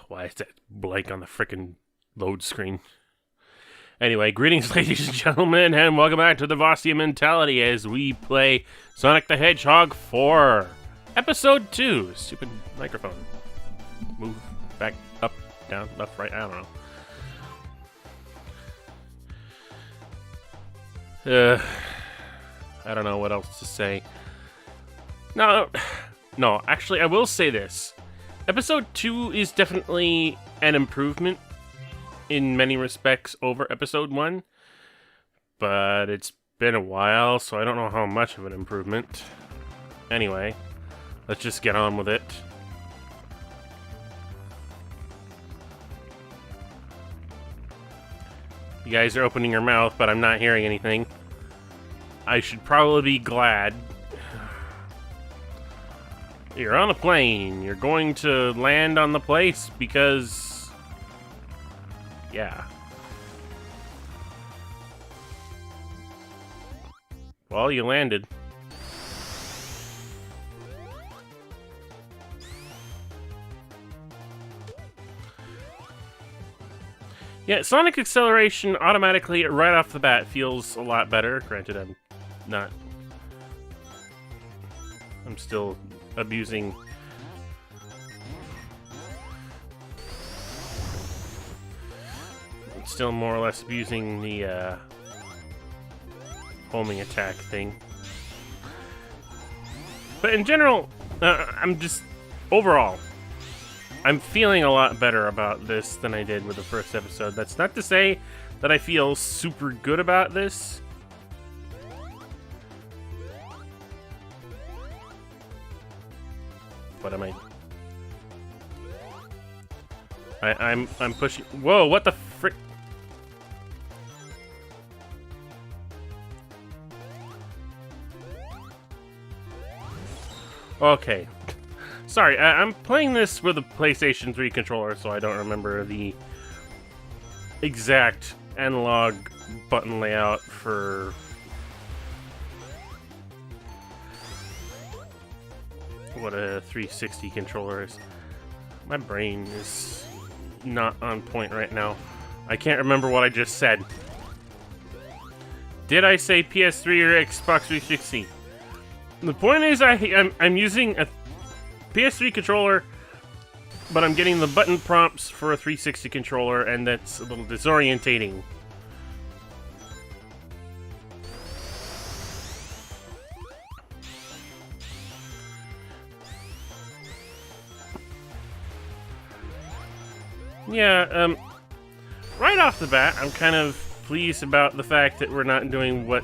Why is that blank on the frickin' load screen? Anyway, greetings, ladies and gentlemen, and welcome back to Devasia Mentality as we play Sonic the Hedgehog 4, Episode 2. Stupid microphone. Move back, up, down, left, right, I don't know. I don't know what else to say. No, actually, I will say this. Episode 2 is definitely an improvement in many respects over Episode 1, but it's been a while, so I don't know how much of an improvement. Anyway, let's just get on with it. You guys are opening your mouth, but I'm not hearing anything. I should probably be glad. You're on a plane. You're going to land on the place because... yeah. Well, you landed. Yeah, Sonic Acceleration automatically, right off the bat, feels a lot better. Granted, I'm still abusing... still more or less abusing the homing attack thing. But in general, I'm just... overall, I'm feeling a lot better about this than I did with the first episode. That's not to say that I feel super good about this. What am I... I'm pushing... Whoa, what the frick? Okay. Sorry, I'm playing this with a PlayStation 3 controller, so I don't remember the exact analog button layout for... what a 360 controller is. My brain is not on point right now. I can't remember what I just said. Did I say PS3 or Xbox 360? The point is I'm using a PS3 controller, but I'm getting the button prompts for a 360 controller, and that's a little disorientating. Yeah, right off the bat, I'm kind of pleased about the fact that we're not doing what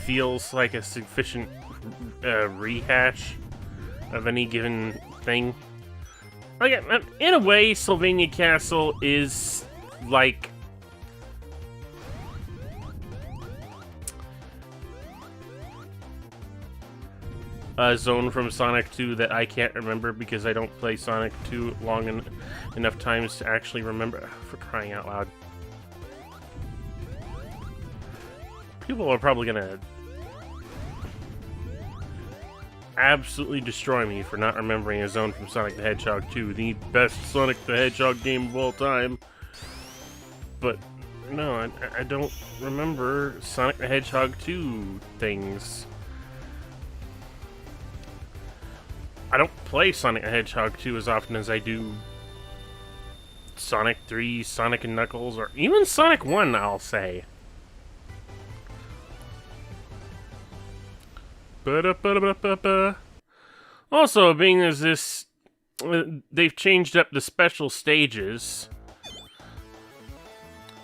feels like a sufficient rehash of any given thing. Like, in a way, Sylvania Castle is like a zone from Sonic 2 that I can't remember because I don't play Sonic 2 long enough times to actually remember. For crying out loud. People are probably gonna absolutely destroy me for not remembering a zone from Sonic the Hedgehog 2, the best Sonic the Hedgehog game of all time. But no, I don't remember Sonic the Hedgehog 2 things. I don't play Sonic the Hedgehog 2 as often as I do Sonic 3, Sonic and Knuckles, or even Sonic 1, I'll say. Also, being as this... they've changed up the special stages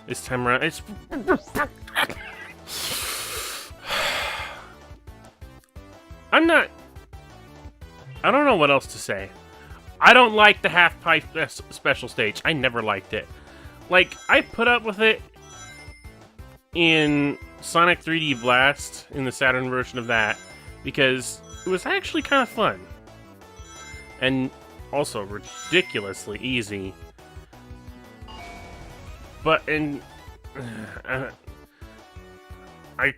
this time around. It's... I don't know what else to say. I don't like the half-pipe special stage. I never liked it. Like, I put up with it in Sonic 3D Blast, in the Saturn version of that, because it was actually kind of fun. And also ridiculously easy. But I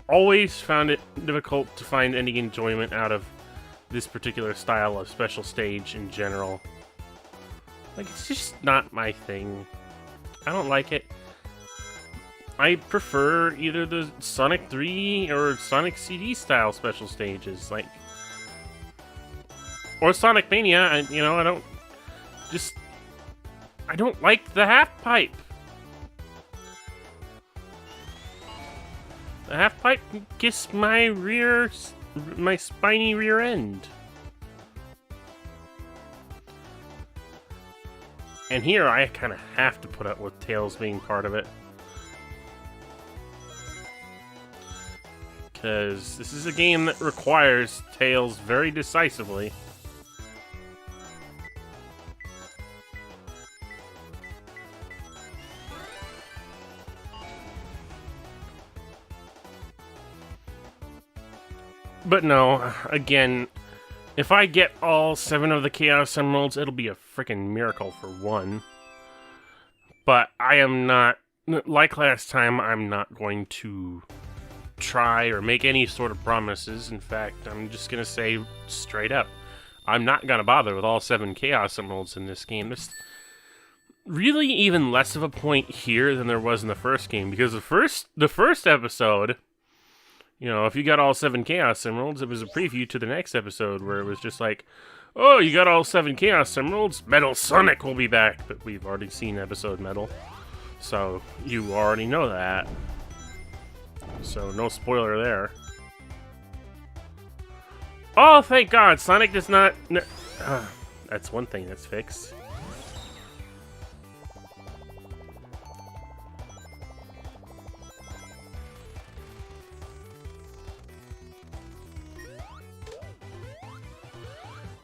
always found it difficult to find any enjoyment out of this particular style of special stage in general. Like, it's just not my thing. I don't like it. I prefer either the Sonic 3 or Sonic CD style special stages, like, or Sonic Mania. I don't like the half pipe. The half pipe gets my spiny rear end. And here I kind of have to put up with Tails being part of it. Because this is a game that requires Tails very decisively. But no, again, if I get all 7 of the Chaos Emeralds, it'll be a freaking miracle for one. But I am not, like last time, I'm not going to try or make any sort of promises. In fact, I'm just going to say straight up, I'm not going to bother with all 7 Chaos Emeralds in this game. There's really even less of a point here than there was in the first game, because the first episode, you know, if you got all 7 Chaos Emeralds, it was a preview to the next episode where it was just like, oh, you got all 7 Chaos Emeralds, Metal Sonic will be back. But we've already seen episode Metal, so you already know that. So no spoiler there. Oh, thank God, Sonic does not... that's one thing that's fixed.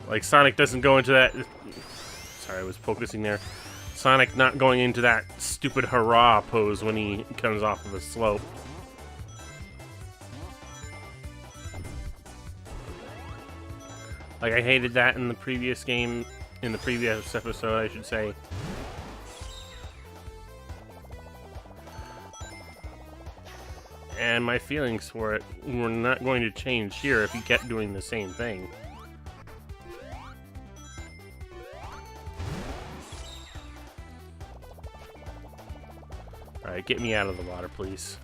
Like, Sonic doesn't go into that... Sorry, I was focusing there. Sonic not going into that stupid hurrah pose when he comes off of a slope. Like, I hated that in the previous game, in the previous episode, I should say. And my feelings for it were not going to change here if he kept doing the same thing. Alright, get me out of the water, please.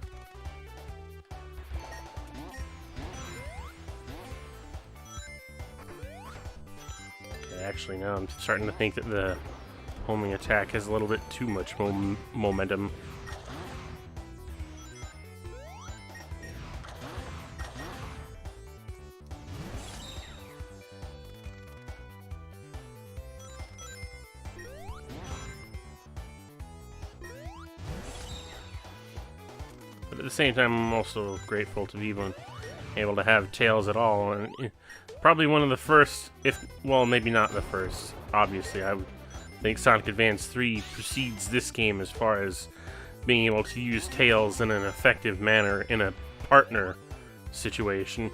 Okay, actually, now I'm starting to think that the homing attack has a little bit too much momentum. But at the same time, I'm also grateful to be even able to have Tails at all. And probably one of the first, well, maybe not the first. Obviously, I would think Sonic Advance 3 precedes this game as far as being able to use Tails in an effective manner in a partner situation.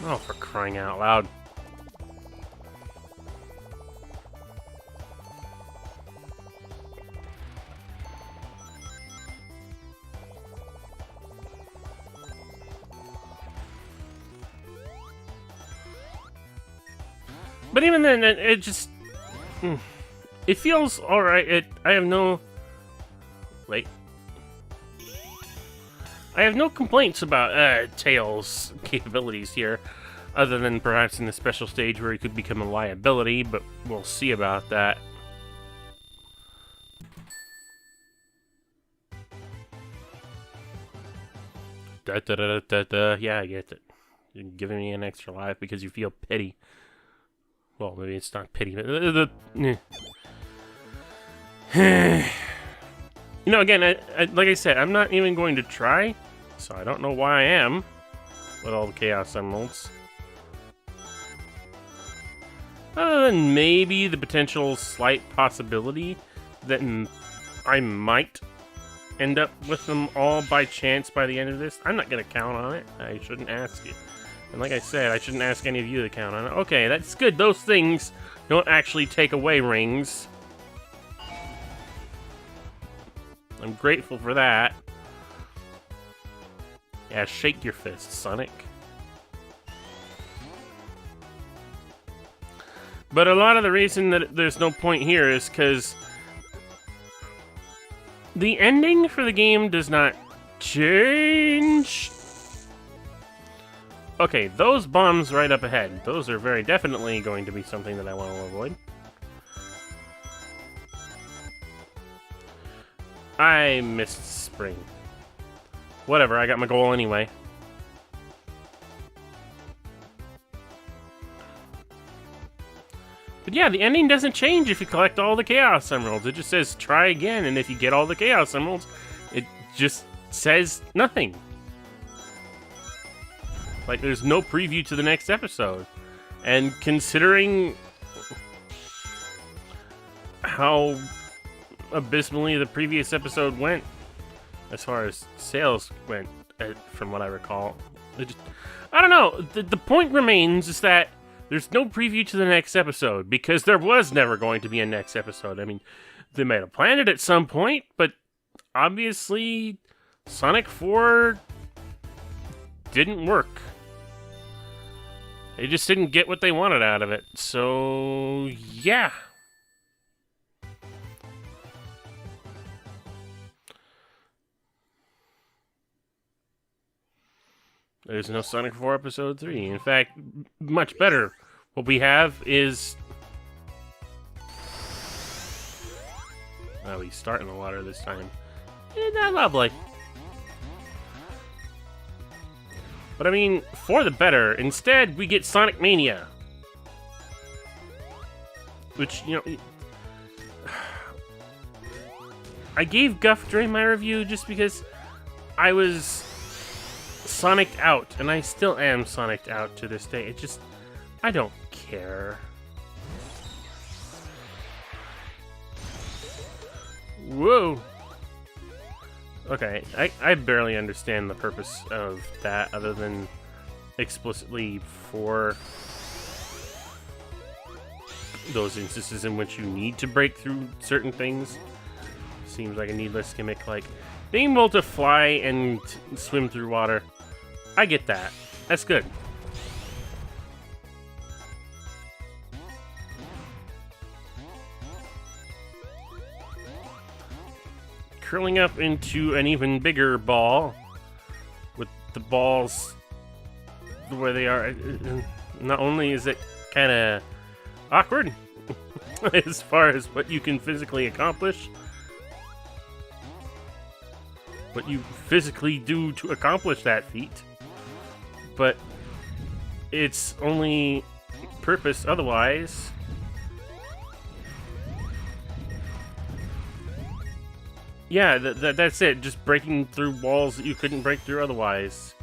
Oh, for crying out loud. But even then, it just... It feels alright. I have no... Wait. I have no complaints about Tails' capabilities here, other than perhaps in the special stage where he could become a liability, but we'll see about that. Da, da, da, da, da. Yeah, I get it. You're giving me an extra life because you feel pity. Well, maybe it's not pity, but you know, again, like I said, I'm not even going to try, so I don't know why I am with all the Chaos Emeralds. Other than maybe the potential slight possibility that I might end up with them all by chance by the end of this. I'm not going to count on it. I shouldn't ask you. And like I said, I shouldn't ask any of you to count on it. Okay, that's good. Those things don't actually take away rings. I'm grateful for that. Yeah, shake your fist, Sonic. But a lot of the reason that there's no point here is because the ending for the game does not change. Okay, those bombs right up ahead. Those are very definitely going to be something that I want to avoid. I missed spring. Whatever, I got my goal anyway. But yeah, the ending doesn't change if you collect all the Chaos Emeralds. It just says try again, and if you get all the Chaos Emeralds, it just says nothing. Like, there's no preview to the next episode. And considering how abysmally the previous episode went, as far as sales went, from what I recall, I don't know. The point remains is that there's no preview to the next episode, because there was never going to be a next episode. I mean, they might have planned it at some point, but obviously Sonic 4 didn't work. They just didn't get what they wanted out of it. So, yeah. There's no Sonic 4 Episode 3. In fact, much better. What we have is... Oh, we start in the water this time. Isn't that lovely? But I mean, for the better. Instead, we get Sonic Mania. Which, you know... I gave guff during my review just because I was Sonic'd out, and I still am Sonic'd out to this day. It just... I don't care. Whoa! Okay, I barely understand the purpose of that, other than explicitly for those instances in which you need to break through certain things. Seems like a needless gimmick, like being able to fly and swim through water. I get that. That's good. Curling up into an even bigger ball, with the balls the way they are. Not only is it kind of awkward as far as what you can physically accomplish, what you physically do to accomplish that feat, but its only purpose otherwise yeah, that's it. Just breaking through walls that you couldn't break through otherwise.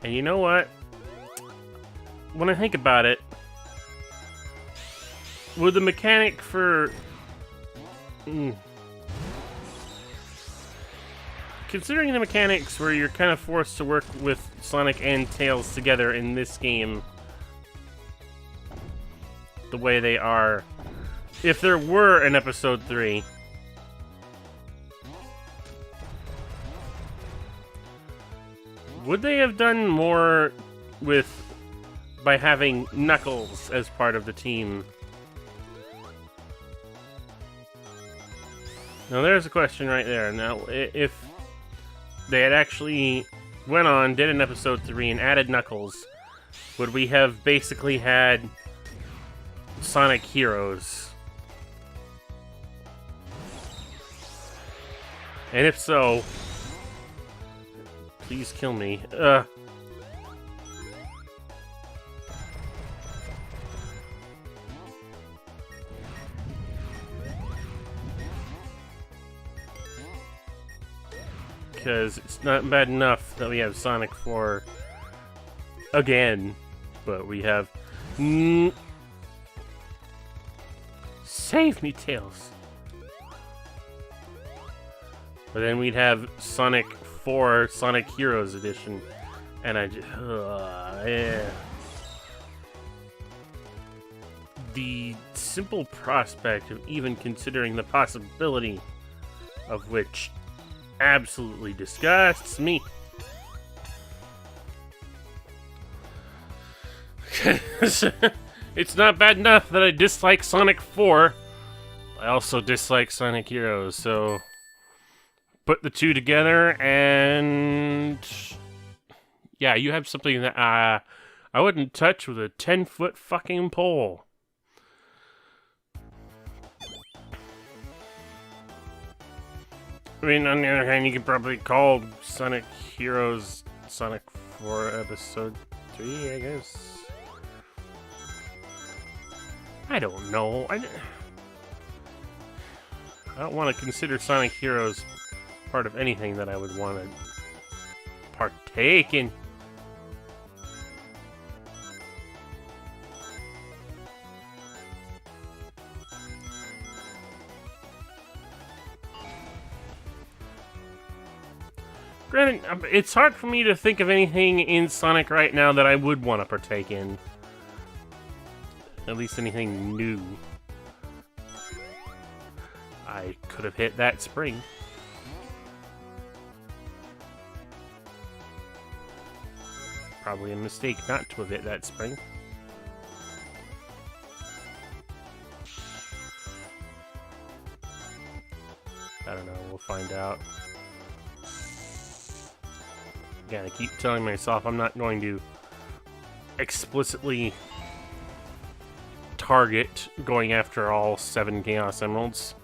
And you know what? When I think about it, with the mechanic for... Considering the mechanics where you're kind of forced to work with Sonic and Tails together in this game, the way they are, if there were an Episode 3, would they have done more by having Knuckles as part of the team? Now there's a question right there. Now, if they had actually went on, did an Episode 3, and added Knuckles, would we have basically had Sonic Heroes? And if so, please kill me. because it's not bad enough that we have Sonic 4 again, but we have... Save me, Tails! But then we'd have Sonic 4 Sonic Heroes Edition, and I just... yeah. The simple prospect of even considering the possibility of which absolutely disgusts me. It's not bad enough that I dislike Sonic 4. I also dislike Sonic Heroes, so put the two together and yeah, you have something that I wouldn't touch with a 10-foot fucking pole. I mean, on the other hand, you could probably call Sonic Heroes Sonic 4 Episode 3, I guess. I don't know. I don't want to consider Sonic Heroes part of anything that I would want to partake in. Granted, it's hard for me to think of anything in Sonic right now that I would want to partake in. At least anything new. I could have hit that spring. Probably a mistake not to have hit that spring. I don't know, we'll find out. Again, I keep telling myself I'm not going to explicitly target going after all 7 Chaos Emeralds.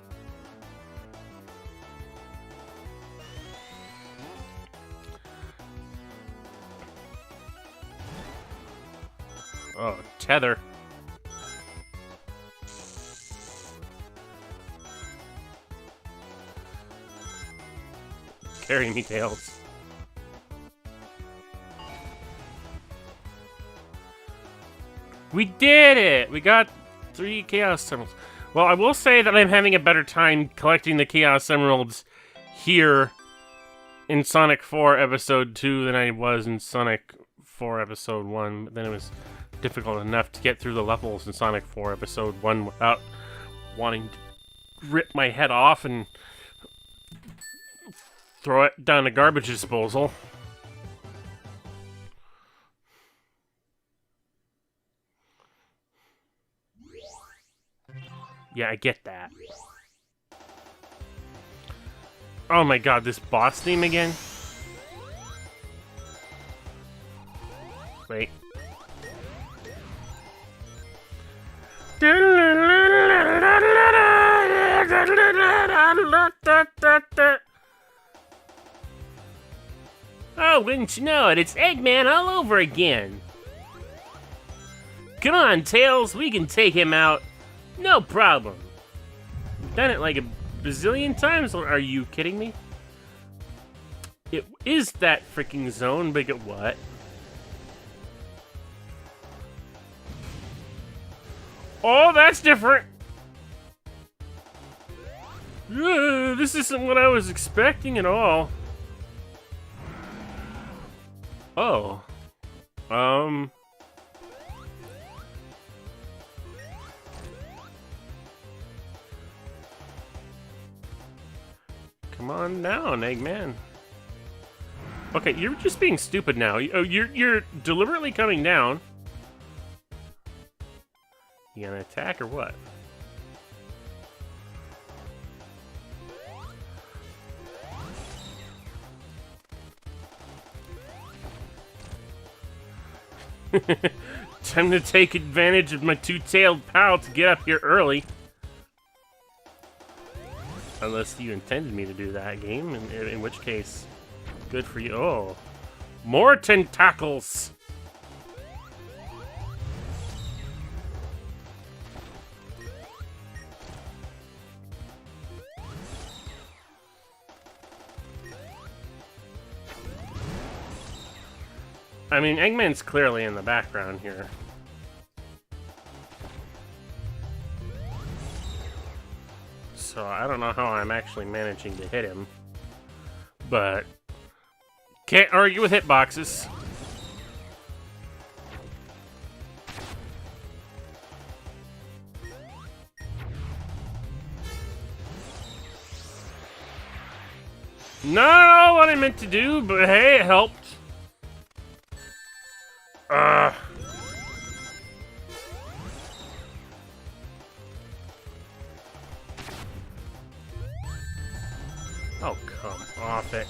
Oh, tether. Carry me, Tails. We did it! We got 3 Chaos Emeralds. Well, I will say that I'm having a better time collecting the Chaos Emeralds here in Sonic 4 Episode 2 than I was in Sonic 4 Episode 1. But then it was difficult enough to get through the levels in Sonic 4 Episode 1 without wanting to rip my head off and throw it down a garbage disposal. Yeah, I get that. Oh my god, this boss theme again? Wait. Oh, wouldn't you know it, it's Eggman all over again. Come on, Tails, we can take him out. No problem. We've done it like a bazillion times. Are you kidding me? It is that freaking zone, but what? Oh, that's different. This isn't what I was expecting at all. Oh. Come on down, Eggman. Okay, you're just being stupid now. You're deliberately coming down. You gonna attack or what? Time to take advantage of my two-tailed pal to get up here early. Unless you intended me to do that, game, in which case, good for you. Oh, more tentacles! I mean, Eggman's clearly in the background here. So I don't know how I'm actually managing to hit him. But can't argue with hitboxes. Not what I meant to do, but hey, it helped. Oh, come off it.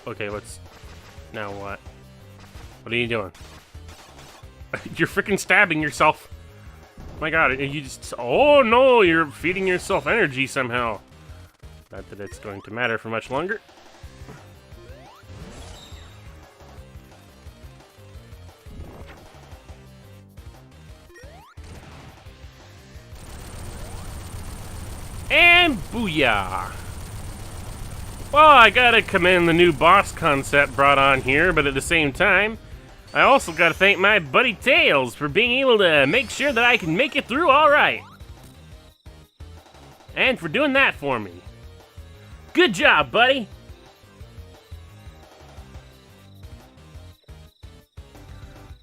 Okay, let's... Now what? What are you doing? You're freaking stabbing yourself. My god, you just... Oh no, you're feeding yourself energy somehow. Not that it's going to matter for much longer. And booyah! Well, I gotta commend the new boss concept brought on here, but at the same time, I also gotta thank my buddy Tails for being able to make sure that I can make it through alright. And for doing that for me. Good job, buddy!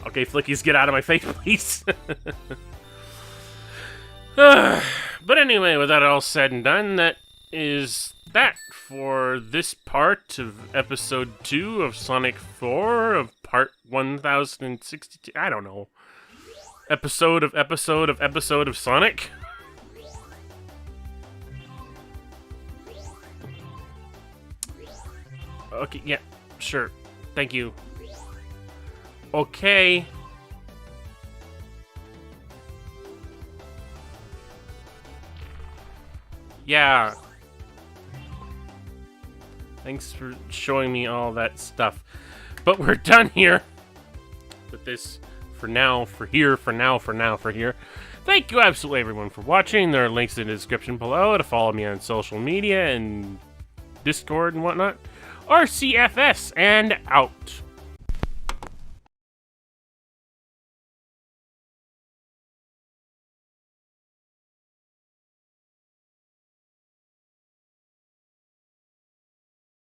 Okay, Flickies, get out of my face, please. But anyway, with that all said and done, that is that for this part of episode 2 of Sonic 4 of part 1062. I don't know. Episode of Sonic. Okay, yeah, sure. Thank you. Okay. Yeah. Thanks for showing me all that stuff. But we're done here with this for now, for here. Thank you absolutely everyone for watching. There are links in the description below to follow me on social media and Discord and whatnot. RCFS and out.